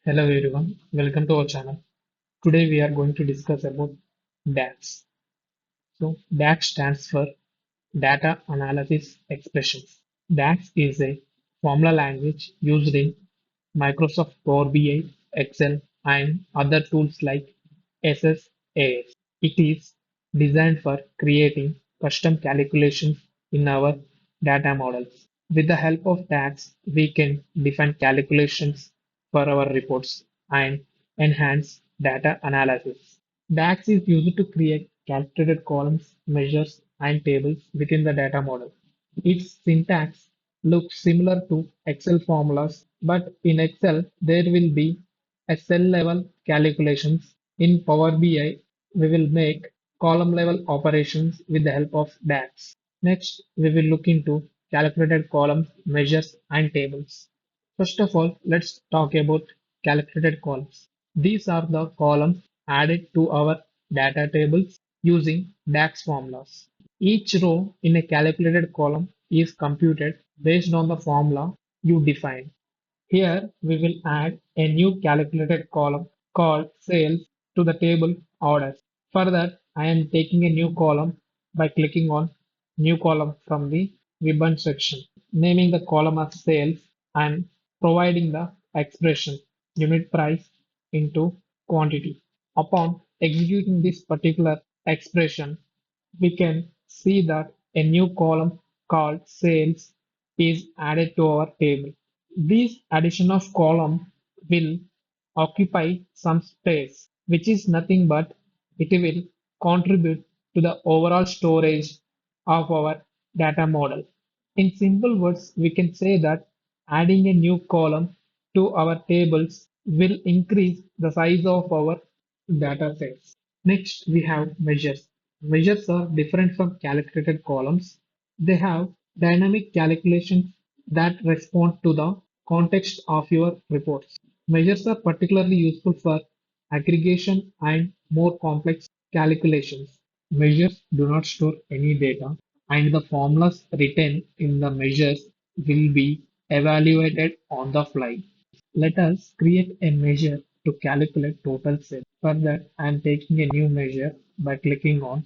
Hello everyone, welcome to our channel. Today we are going to discuss about DAX. So DAX stands for Data Analysis Expressions. DAX is a formula language used in Microsoft Power BI, Excel, and other tools like SSAS. It is designed for creating custom calculations in our data models. With the help of DAX, we can define calculations for our reports and enhance data analysis. DAX is used to create calculated columns, measures, and tables within the data model. Its syntax looks similar to Excel formulas, but in Excel there will be a cell level calculations. In Power BI, we will make column level operations with the help of DAX. Next, we will look into calculated columns, measures, and tables. First of all, let's talk about calculated columns. These are the columns added to our data tables using DAX formulas. Each row in a calculated column is computed based on the formula you define. Here we will add a new calculated column called sales to the table orders. For that, I am taking a new column by clicking on new column from the ribbon section, naming the column as sales and providing the expression unit price into quantity. Upon executing this particular expression, we can see that a new column called sales is added to our table. This addition of column will occupy some space, which is nothing but it will contribute to the overall storage of our data model. In simple words, we can say that adding a new column to our tables will increase the size of our data sets. Next, we have measures. Measures are different from calculated columns. They have dynamic calculations that respond to the context of your reports. Measures are particularly useful for aggregation and more complex calculations. Measures do not store any data, and the formulas written in the measures will be evaluated on the fly. Let us create a measure to calculate total sales. For that, I am taking a new measure by clicking on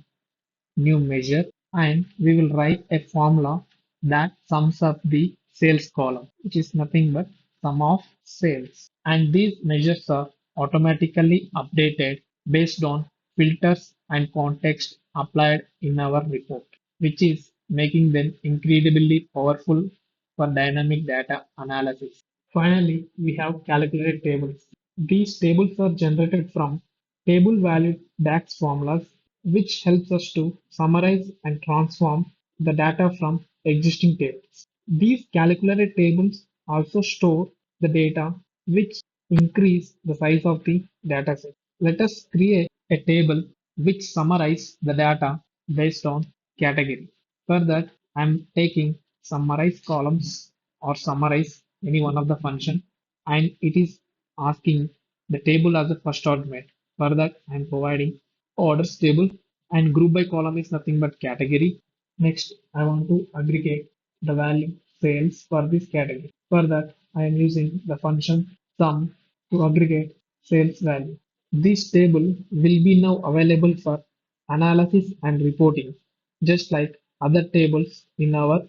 new measure, and we will write a formula that sums up the sales column, which is nothing but sum of sales. And these measures are automatically updated based on filters and context applied in our report, which is making them incredibly powerful for dynamic data analysis. Finally, we have calculated tables. These tables are generated from table valued DAX formulas, which helps us to summarize and transform the data from existing tables. These calculated tables also store the data, which increase the size of the dataset. Let us create a table which summarizes the data based on category. For that, I'm taking summarize columns or summarize any one of the function, and it is asking the table as a first argument. For that, I'm providing orders table, and group by column is nothing but category. Next, I want to aggregate the value sales for this category. For that, I am using the function sum to aggregate sales value. This table will be now available for analysis and reporting, just like other tables in our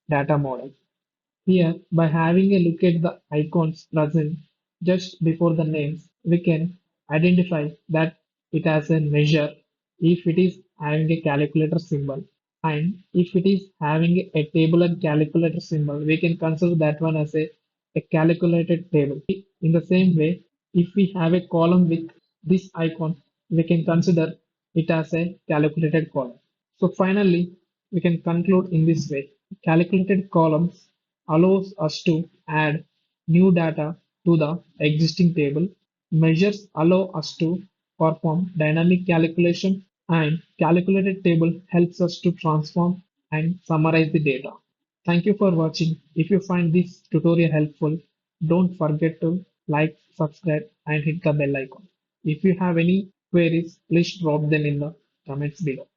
data model. Here, by having a look at the icons present just before the names, we can identify that it has a measure if it is having a calculator symbol. And if it is having a table and calculator symbol, we can consider that one as a calculated table. In the same way, if we have a column with this icon, we can consider it as a calculated column. So finally, we can conclude in this way. Calculated columns allows us to add new data to the existing table. Measures allow us to perform dynamic calculation, and calculated table helps us to transform and summarize the data. Thank you for watching. If you find this tutorial helpful, don't forget to like, subscribe, and hit the bell icon. If you have any queries, please drop them in the comments below.